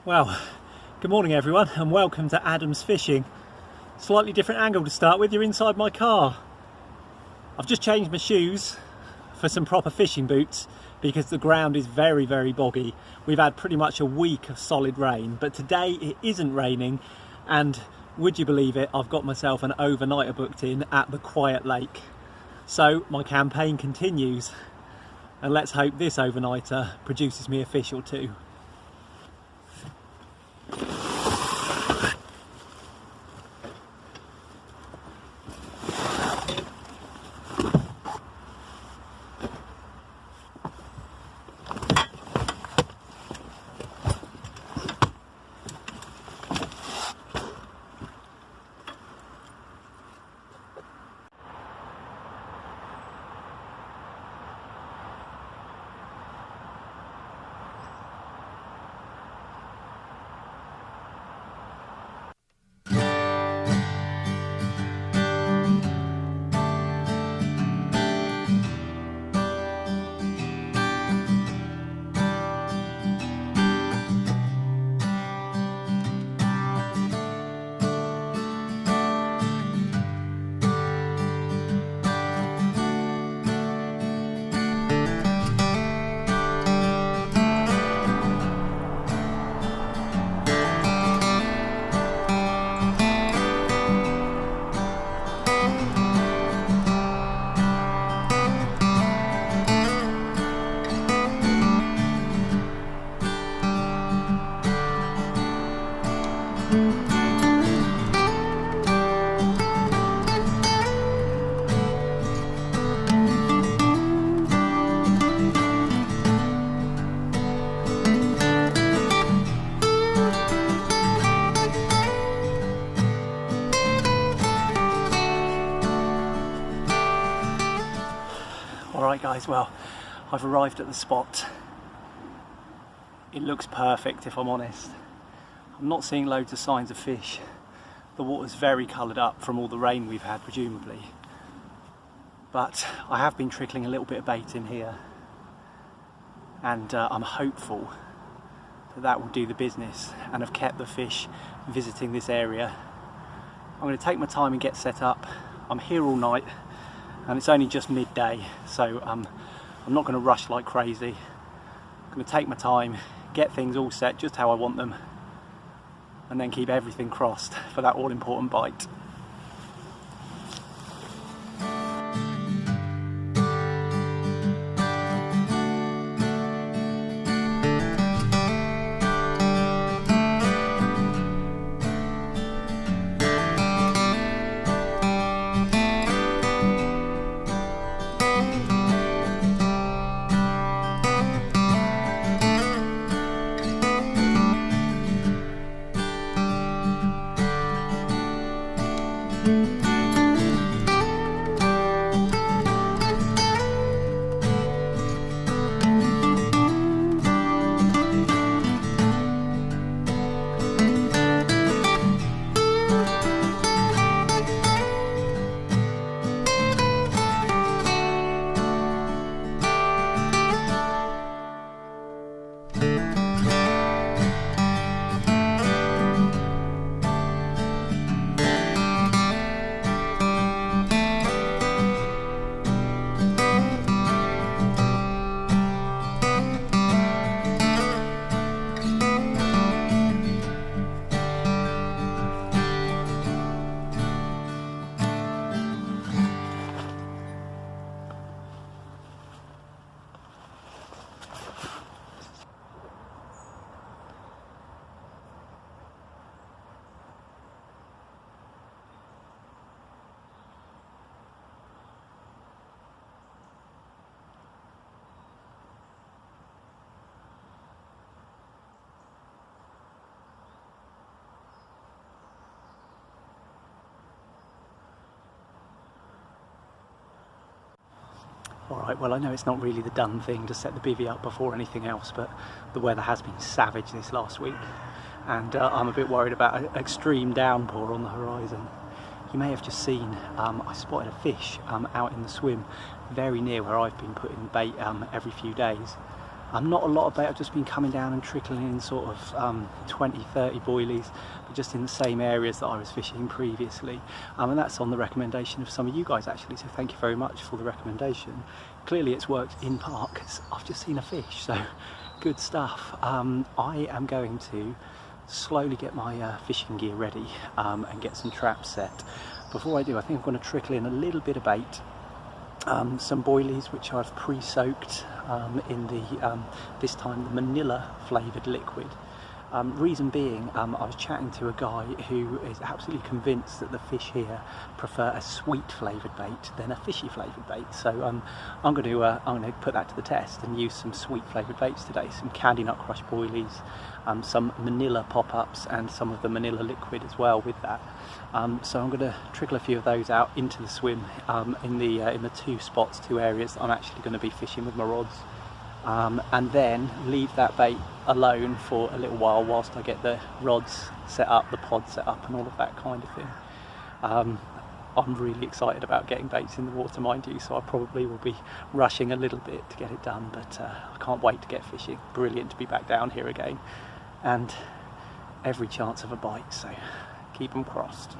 Well, good morning everyone and welcome to Adam's Fishing. Slightly different angle to start with, you're inside my car. I've just changed my shoes for some proper fishing boots because the ground is very boggy. We've had pretty much a week of solid rain, but today it isn't raining, and would you believe it, I've got myself an overnighter booked in at the Quiet Lake. So my campaign continues, and let's hope this overnighter produces me a fish or two. Alright guys, well, I've arrived at the spot. It looks perfect if I'm honest. I'm not seeing loads of signs of fish. The water's very coloured up from all the rain we've had, presumably. But I have been trickling a little bit of bait in here, and I'm hopeful that that will do the business and have kept the fish visiting this area. I'm going to take my time and get set up. I'm here all night, and it's only just midday, so I'm not going to rush like crazy. I'm going to take my time, get things all set just how I want them, and then keep everything crossed for that all-important bite. Alright, well I know it's not really the done thing to set the bivvy up before anything else, but the weather has been savage this last week, and I'm a bit worried about an extreme downpour on the horizon. You may have just seen, I spotted a fish out in the swim very near where I've been putting bait every few days. Not a lot of bait, I've just been coming down and trickling in sort of 20-30 boilies, but just in the same areas that I was fishing previously, and that's on the recommendation of some of you guys actually, so thank you very much for the recommendation. Clearly it's worked in part because I've just seen a fish, so good stuff. I am going to slowly get my fishing gear ready and get some traps set. Before I do, I think I'm going to trickle in a little bit of bait, some boilies which I've pre-soaked in the this time the Manila flavoured liquid. Reason being, I was chatting to a guy who is absolutely convinced that the fish here prefer a sweet flavoured bait than a fishy flavoured bait. So I'm going to put that to the test and use some sweet flavoured baits today. Some Candy Nut Crush boilies, some Manila pop-ups, and some of the Manila liquid as well with that. So I'm going to trickle a few of those out into the swim in the two areas that I'm actually going to be fishing with my rods. And then leave that bait alone for a little while whilst I get the rods set up, the pod set up and all of that kind of thing. I'm really excited about getting baits in the water, mind you, so I probably will be rushing a little bit to get it done, but I can't wait to get fishing. Brilliant to be back down here again, and every chance of a bite, so keep them crossed.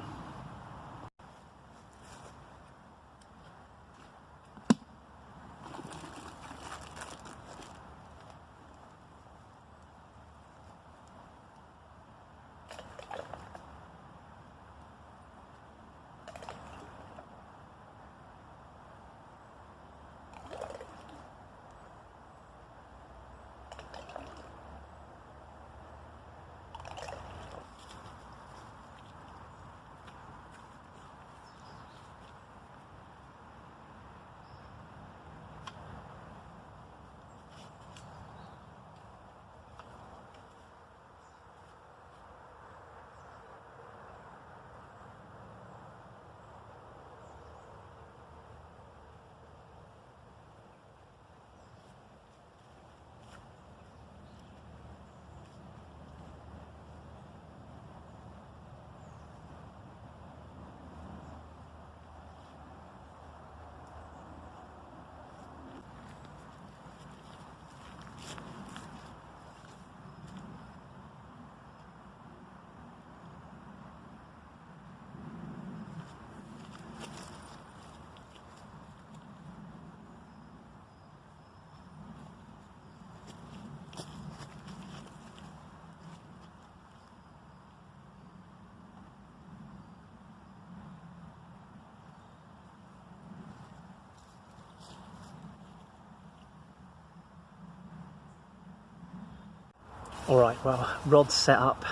Alright, well, rod's set up,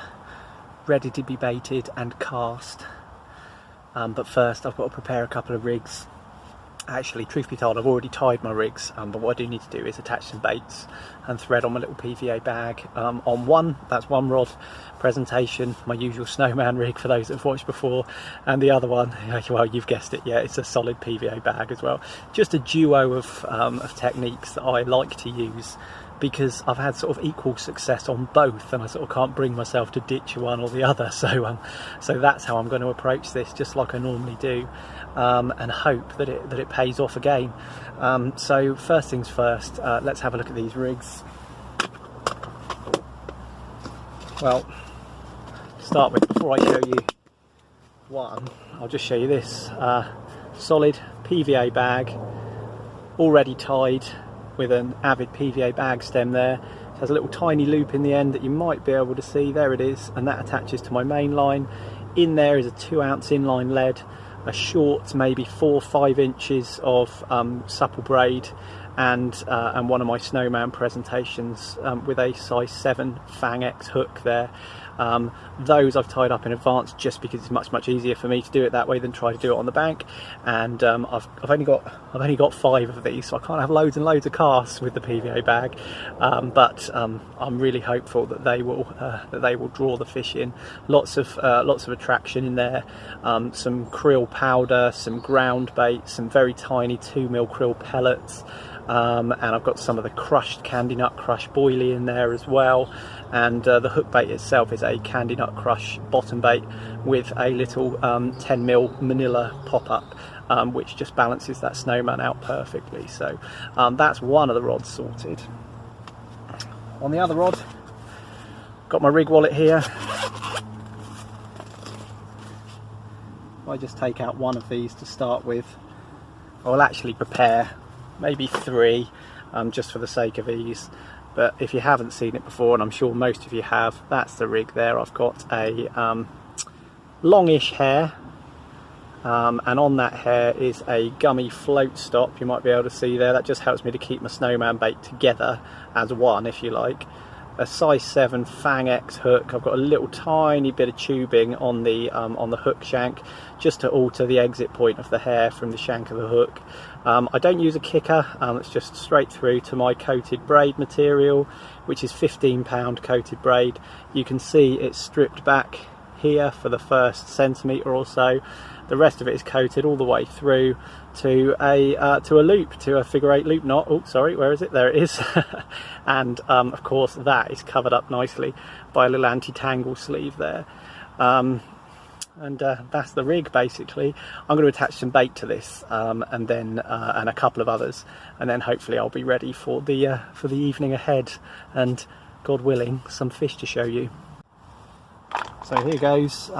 ready to be baited and cast, but first I've got to prepare a couple of rigs. Actually, truth be told, I've already tied my rigs, but what I do need to do is attach some baits and thread on my little PVA bag. On one, that's one rod presentation, my usual snowman rig for those that have watched before, and the other one, well, you've guessed it, yeah, it's a solid PVA bag as well. Just a duo of techniques that I like to use, because I've had sort of equal success on both, and I sort of can't bring myself to ditch one or the other. So that's how I'm going to approach this, just like I normally do, and hope that it pays off again. So first things first, let's have a look at these rigs. Well, to start with, before I show you one, I'll just show you this solid PVA bag, already tied with an Avid PVA bag stem there. It has a little tiny loop in the end that you might be able to see. There it is, and that attaches to my main line. In there is a 2-ounce inline lead, a short, maybe 4 or 5 inches of supple braid, and one of my snowman presentations with a size 7 Fang X hook there. Those I've tied up in advance just because it's much easier for me to do it that way than try to do it on the bank. And I've only got 5 of these, so I can't have loads and loads of casts with the PVA bag. But I'm really hopeful that they will draw the fish in. Lots of attraction in there. Some krill powder, some ground bait, some very tiny 2mm krill pellets. And I've got some of the crushed Candy Nut Crush boilie in there as well, and the hook bait itself is a Candy Nut Crush bottom bait with a little 10mm Manila pop-up, which just balances that snowman out perfectly. So that's one of the rods sorted. on the other rod. Got my rig wallet here. I just take out one of these to start with. I will actually prepare maybe 3 just for the sake of ease, but if you haven't seen it before, and I'm sure most of you have, that's the rig there. I've got a longish hair, and on that hair is a gummy float stop. You might be able to see there. That just helps me to keep my snowman bait together as one, if you like. A size 7 Fang X hook. I've got a little tiny bit of tubing on the hook shank, just to alter the exit point of the hair from the shank of the hook. I don't use a kicker. It's just straight through to my coated braid material, which is 15-pound coated braid. You can see it's stripped back here for the first centimetre or so. The rest of it is coated all the way through to a loop, to a figure 8 loop knot. Oh, sorry, where is it? There it is. And of course that is covered up nicely by a little anti-tangle sleeve there. And that's the rig basically. I'm going to attach some bait to this, and then and a couple of others, and then hopefully I'll be ready for the evening ahead, and God willing, some fish to show you. So here goes,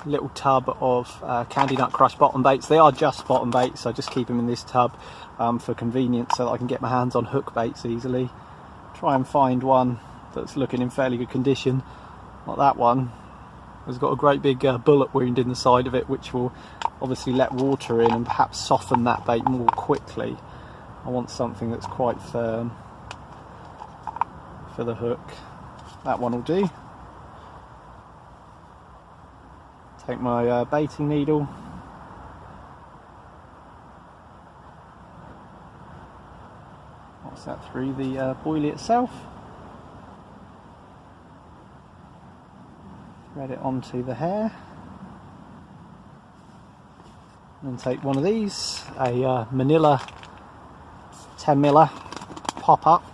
little tub of Candy Nut Crush bottom baits. They are just bottom baits, so I just keep them in this tub for convenience, so that I can get my hands on hook baits easily. Try and find one that's looking in fairly good condition. Like that one has got a great big bullet wound in the side of it, which will obviously let water in and perhaps soften that bait more quickly. I want something that's quite firm for the hook. That one will do. Take my baiting needle, pass that through the boilie itself, thread it onto the hair, and then take one of these, a Manila 10mm pop up.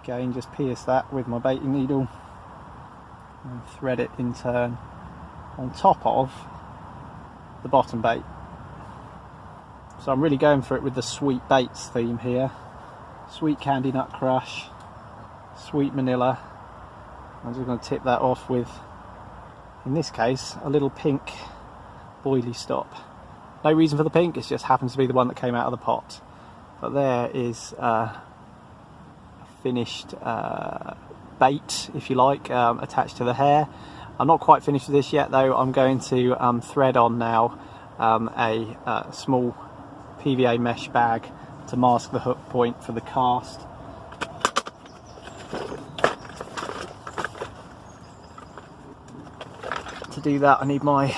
Again, just pierce that with my baiting needle and thread it in turn on top of the bottom bait. So I'm really going for it with the sweet baits theme here. Sweet Candy Nut Crush, sweet Manila. I'm just going to tip that off with, in this case, a little pink boilie stop. No reason for the pink, it just happens to be the one that came out of the pot. But there is finished bait, if you like, attached to the hair. I'm not quite finished with this yet though. I'm going to thread on now a small PVA mesh bag to mask the hook point for the cast. To do that I need my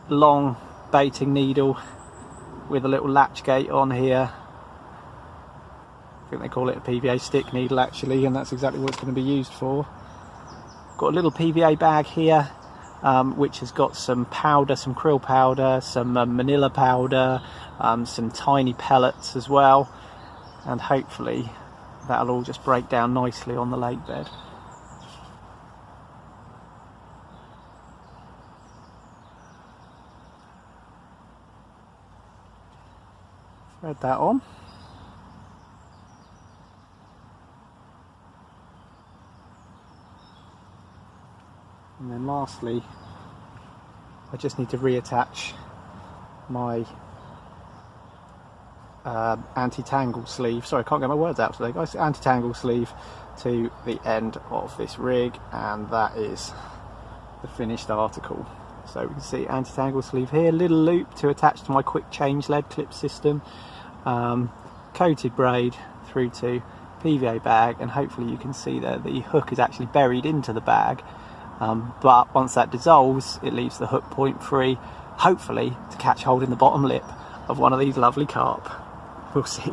long baiting needle with a little latch gate on here. I think they call it a PVA stick needle actually, and that's exactly what it's going to be used for. Got a little PVA bag here, which has got some powder, some krill powder, some Manila powder, some tiny pellets as well, and hopefully that'll all just break down nicely on the lake bed. Thread that on. And then lastly, I just need to reattach my anti-tangle sleeve. Sorry, I can't get my words out today, guys. Anti-tangle sleeve to the end of this rig, and that is the finished article. So we can see anti-tangle sleeve here, little loop to attach to my quick change lead clip system, coated braid through to PVA bag, and hopefully you can see there the hook is actually buried into the bag, but once that dissolves it leaves the hook point free, hopefully to catch hold in the bottom lip of one of these lovely carp. We'll see.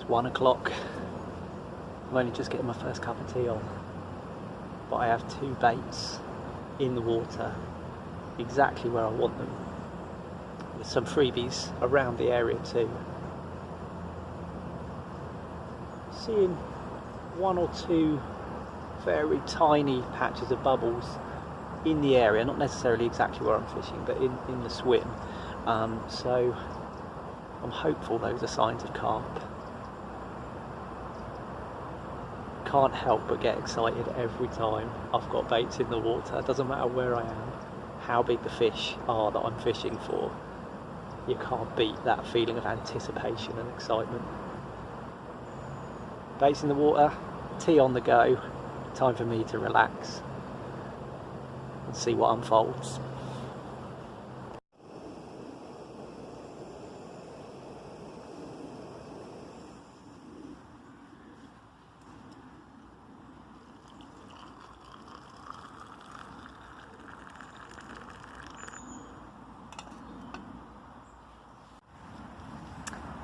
It's 1 o'clock. I'm only just getting my first cup of tea on, but I have 2 baits in the water exactly where I want them, with some freebies around the area too. Seeing 1 or 2 very tiny patches of bubbles in the area, not necessarily exactly where I'm fishing, but in the swim. So I'm hopeful those are signs of carp. Can't help but get excited every time I've got baits in the water. It doesn't matter where I am, how big the fish are that I'm fishing for. You can't beat that feeling of anticipation and excitement. Baits in the water, tea on the go, time for me to relax and see what unfolds.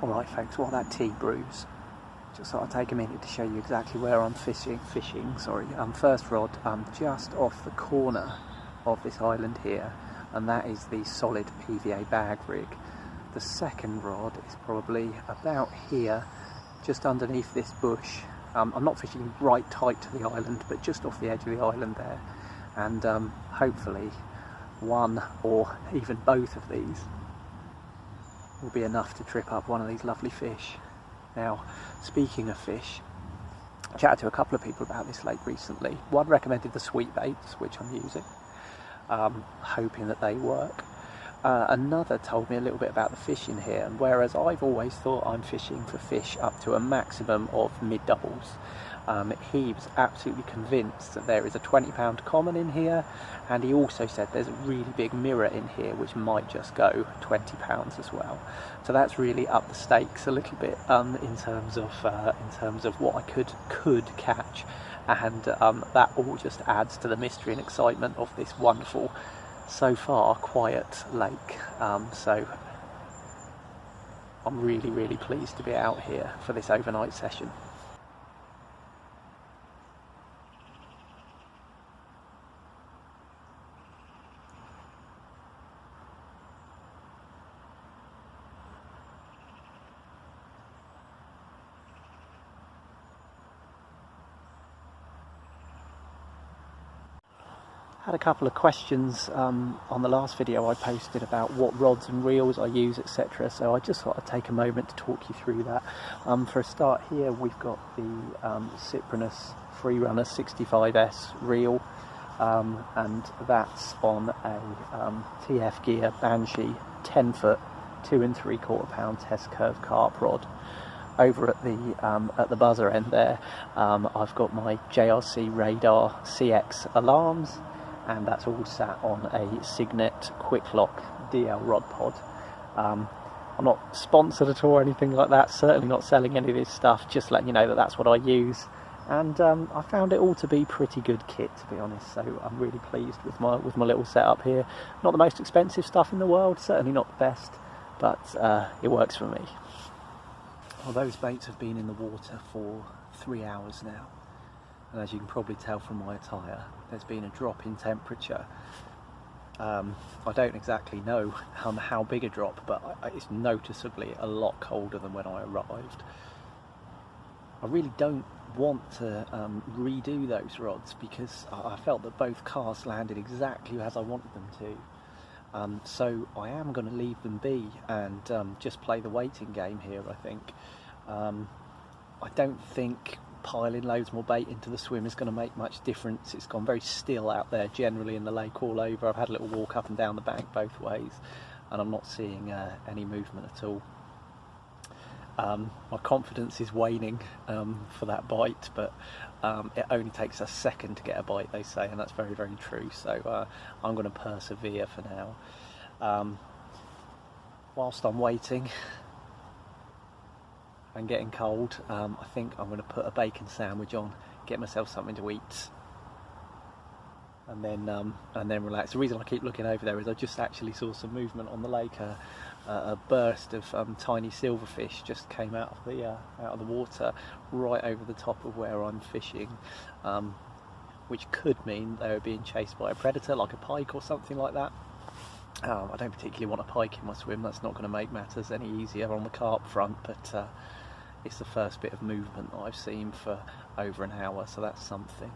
Alright folks, while that tea brews, just thought I'd take a minute to show you exactly where I'm fishing. First rod, just off the corner of this island here, and that is the solid PVA bag rig. The second rod is probably about here, just underneath this bush. I'm not fishing right tight to the island, but just off the edge of the island there, and hopefully one or even both of these will be enough to trip up one of these lovely fish. Now, speaking of fish, I chatted to a couple of people about this lake recently. One recommended the sweet baits, which I'm using, hoping that they work. Another told me a little bit about the fish in here, and whereas I've always thought I'm fishing for fish up to a maximum of mid-doubles, he was absolutely convinced that there is a 20-pound common in here, and he also said there's a really big mirror in here which might just go 20 pounds as well. So that's really up the stakes a little bit in terms of what I could catch, and that all just adds to the mystery and excitement of this wonderful, so far quiet lake. So I'm really pleased to be out here for this overnight session. Had a couple of questions on the last video I posted about what rods and reels I use, etc. So I just thought I'd take a moment to talk you through that. For a start here, we've got the Cyprinus Freerunner 65S reel, and that's on a TF Gear Banshee 10 foot 2 3/4 pound test curve carp rod. Over at the buzzer end there, I've got my JRC Radar CX alarms, and that's all sat on a Signet Quick Lock DL rod pod. I'm not sponsored at all or anything like that, certainly not selling any of this stuff, just letting you know that that's what I use. And I found it all to be pretty good kit, to be honest, so I'm really pleased with my little setup here. Not the most expensive stuff in the world, certainly not the best, but it works for me. Well, those baits have been in the water for 3 hours now, and as you can probably tell from my attire, there's been a drop in temperature. I don't exactly know how big a drop, but it's noticeably a lot colder than when I arrived. I really don't want to redo those rods, because I felt that both casts landed exactly as I wanted them to. So I am going to leave them be and just play the waiting game here, I think. I don't think piling loads more bait into the swim is going to make much difference. It's gone very still out there generally in the lake all over. I've had a little walk up and down the bank both ways, and I'm not seeing any movement at all. My confidence is waning for that bite, but it only takes a second to get a bite, they say, and that's very true. So I'm going to persevere for now. Whilst I'm waiting and getting cold, I think I'm going to put a bacon sandwich on, get myself something to eat, and then relax. The reason I keep looking over there is I just actually saw some movement on the lake a burst of tiny silverfish just came out of the water right over the top of where I'm fishing, which could mean they were being chased by a predator like a pike or something like that. I don't particularly want a pike in my swim, that's not going to make matters any easier on the carp front, but it's the first bit of movement that I've seen for over an hour, so that's something.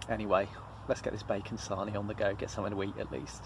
Anyway, let's get this bacon sarnie on the go, get something to eat at least.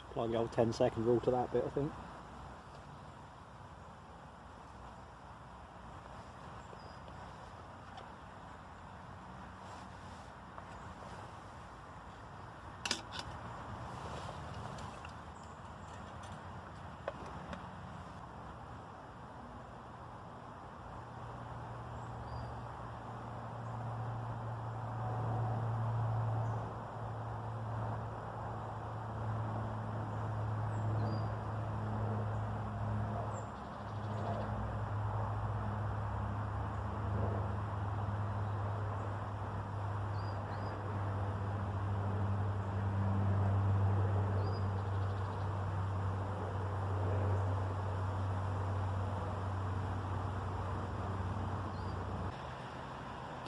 Apply the old 10-second rule to that bit, I think.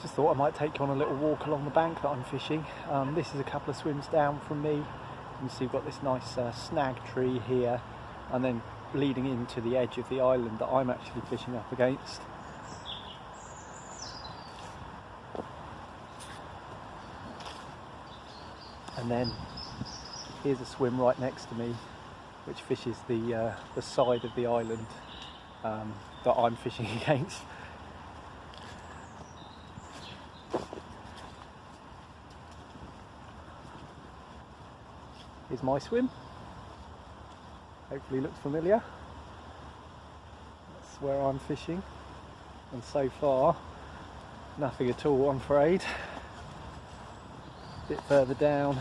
Just thought I might take you on a little walk along the bank that I'm fishing. This is a couple of swims down from me. You can see we've got this nice snag tree here, and then leading into the edge of the island that I'm actually fishing up against. And then here's a swim right next to me which fishes the side of the island that I'm fishing against. Here's my swim. Hopefully looks familiar. That's where I'm fishing, and so far nothing at all, I'm afraid. A bit further down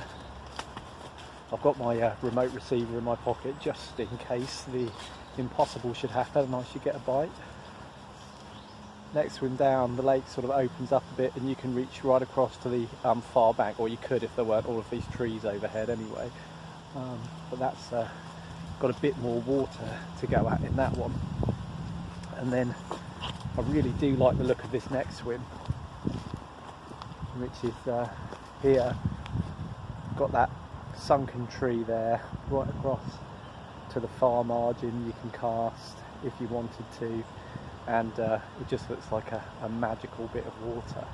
I've got my remote receiver in my pocket just in case the impossible should happen and I should get a bite. Next swim down, the lake sort of opens up a bit and you can reach right across to the far bank, or you could if there weren't all of these trees overhead anyway. But that's got a bit more water to go at in that one. And then I really do like the look of this next swim, which is here. Got that sunken tree there right across to the far margin. You can cast if you wanted to, and it just looks like a magical bit of water.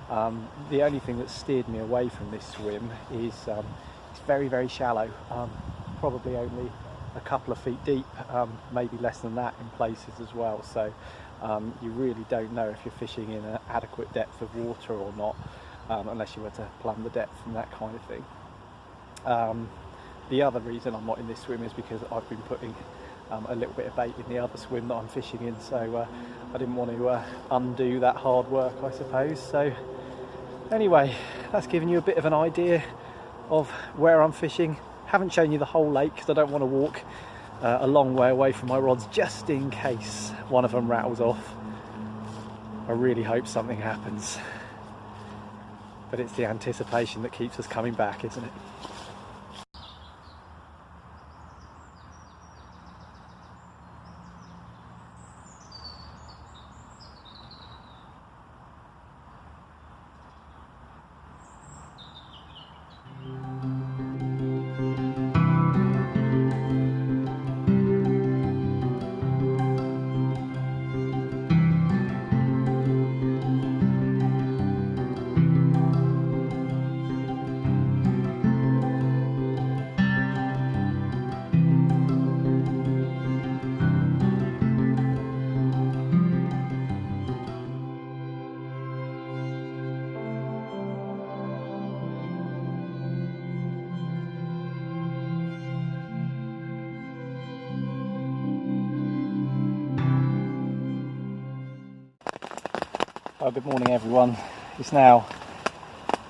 The only thing that steered me away from this swim is it's very, very shallow, probably only a couple of feet deep, maybe less than that in places as well. So you really don't know if you're fishing in an adequate depth of water or not, unless you were to plumb the depth and that kind of thing. The other reason I'm not in this swim is because I've been putting a little bit of bait in the other swim that I'm fishing in, so I didn't want to undo that hard work, I suppose. So anyway, that's given you a bit of an idea of where I'm fishing. Haven't shown you the whole lake because I don't want to walk a long way away from my rods just in case one of them rattles off. I really hope something happens, but it's the anticipation that keeps us coming back, isn't it? Well, good morning everyone. It's now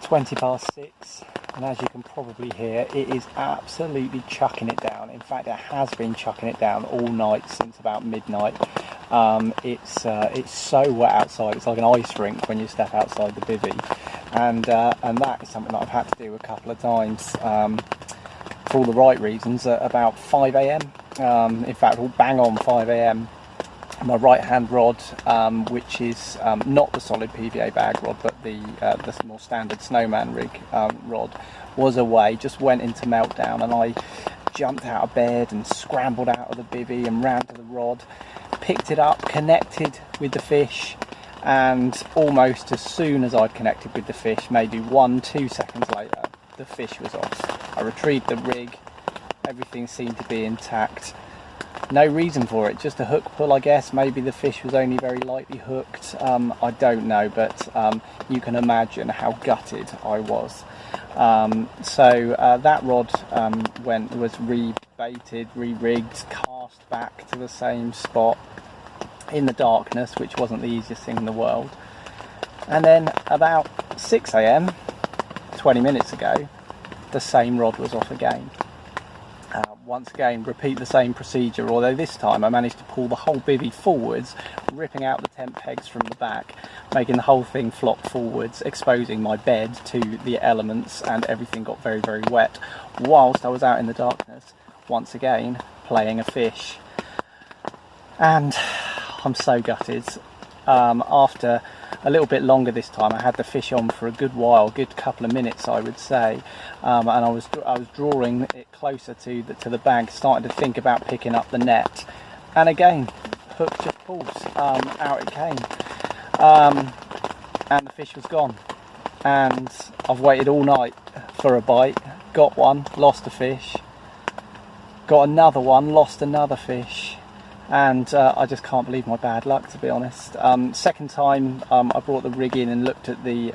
20 past 6 and as you can probably hear, it is absolutely chucking it down. In fact, it has been chucking it down all night since about midnight. It's so wet outside, it's like an ice rink when you step outside the bivvy, and that is something that I've had to do a couple of times for all the right reasons. At about 5 a.m, in fact bang on 5 a.m, my right hand rod, which is not the solid PVA bag rod but the more standard snowman rig rod, was away, just went into meltdown, and I jumped out of bed and scrambled out of the bivvy and ran to the rod, picked it up, connected with the fish, and almost as soon as I'd connected with the fish, maybe 1-2 seconds later, the fish was off. I retrieved the rig, everything seemed to be intact. No reason for it, just a hook pull, I guess. Maybe the fish was only very lightly hooked, I don't know, but you can imagine how gutted I was. So that rod was re-baited, re-rigged, cast back to the same spot in the darkness, which wasn't the easiest thing in the world. And then about 6 a.m, 20 minutes ago, the same rod was off again. Once again, repeat the same procedure, although this time I managed to pull the whole bivvy forwards, ripping out the tent pegs from the back, making the whole thing flop forwards, exposing my bed to the elements, and everything got very, very wet, whilst I was out in the darkness, once again, playing a fish. And I'm so gutted. After a little bit longer this time, I had the fish on for a good while, good couple of minutes I would say, and I was drawing it closer to the bank, starting to think about picking up the net, and again hook just pulls, out it came, and the fish was gone. And I've waited all night for a bite, got one, lost a fish, got another one, lost another fish. And I just can't believe my bad luck, to be honest. Second time I brought the rig in and looked at the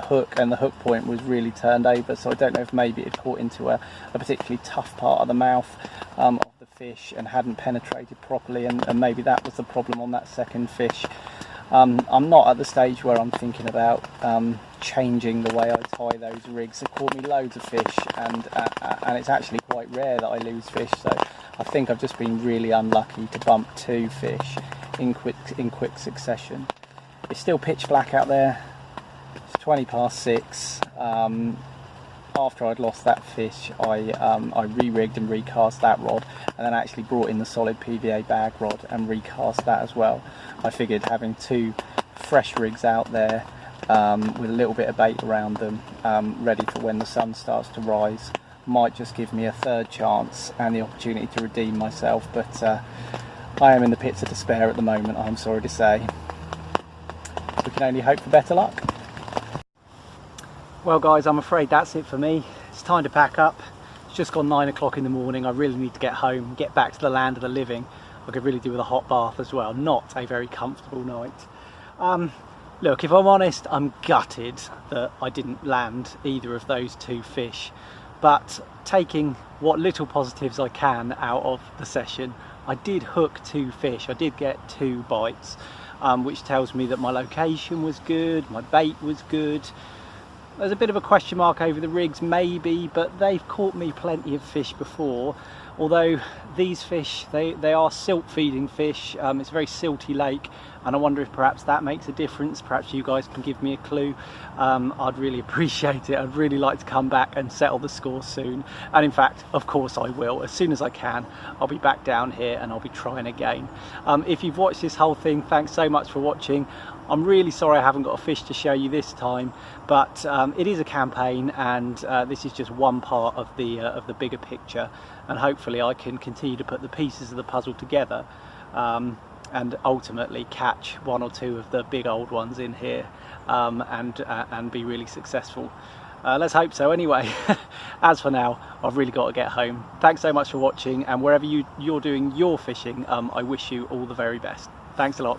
hook, and the hook point was really turned over, so I don't know if maybe it caught into a particularly tough part of the mouth of the fish and hadn't penetrated properly, and maybe that was the problem on that second fish. I'm not at the stage where I'm thinking about changing the way I tie those rigs. They've caught me loads of fish, and it's actually quite rare that I lose fish, so I think I've just been really unlucky to bump 2 fish in quick succession. It's still pitch black out there. It's 20 past 6. After I'd lost that fish, I re-rigged and recast that rod, and then actually brought in the solid PVA bag rod and recast that as well. I figured having 2 fresh rigs out there with a little bit of bait around them, ready for when the sun starts to rise, might just give me a third chance and the opportunity to redeem myself, but I am in the pits of despair at the moment, I'm sorry to say. We can only hope for better luck. Well guys, I'm afraid that's it for me. It's time to pack up. It's just gone 9 o'clock in the morning. I really need to get home, get back to the land of the living. I could really do with a hot bath as well. Not a very comfortable night. Look, if I'm honest, I'm gutted that I didn't land either of those 2 fish. But taking what little positives I can out of the session, I did hook 2 fish. I did get 2 bites, which tells me that my location was good, my bait was good. There's a bit of a question mark over the rigs maybe, but they've caught me plenty of fish before. Although these fish, they are silt feeding fish. It's a very silty lake, and I wonder if perhaps that makes a difference. Perhaps you guys can give me a clue. I'd really appreciate it. I'd really like to come back and settle the score soon. And in fact, of course I will. As soon as I can, I'll be back down here and I'll be trying again. If you've watched this whole thing, thanks so much for watching. I'm really sorry I haven't got a fish to show you this time, but it is a campaign, and this is just one part of the bigger picture, and hopefully I can continue to put the pieces of the puzzle together and ultimately catch 1 or 2 of the big old ones in here and be really successful. Let's hope so anyway. As for now, I've really got to get home. Thanks so much for watching, and wherever you're doing your fishing, I wish you all the very best. Thanks a lot.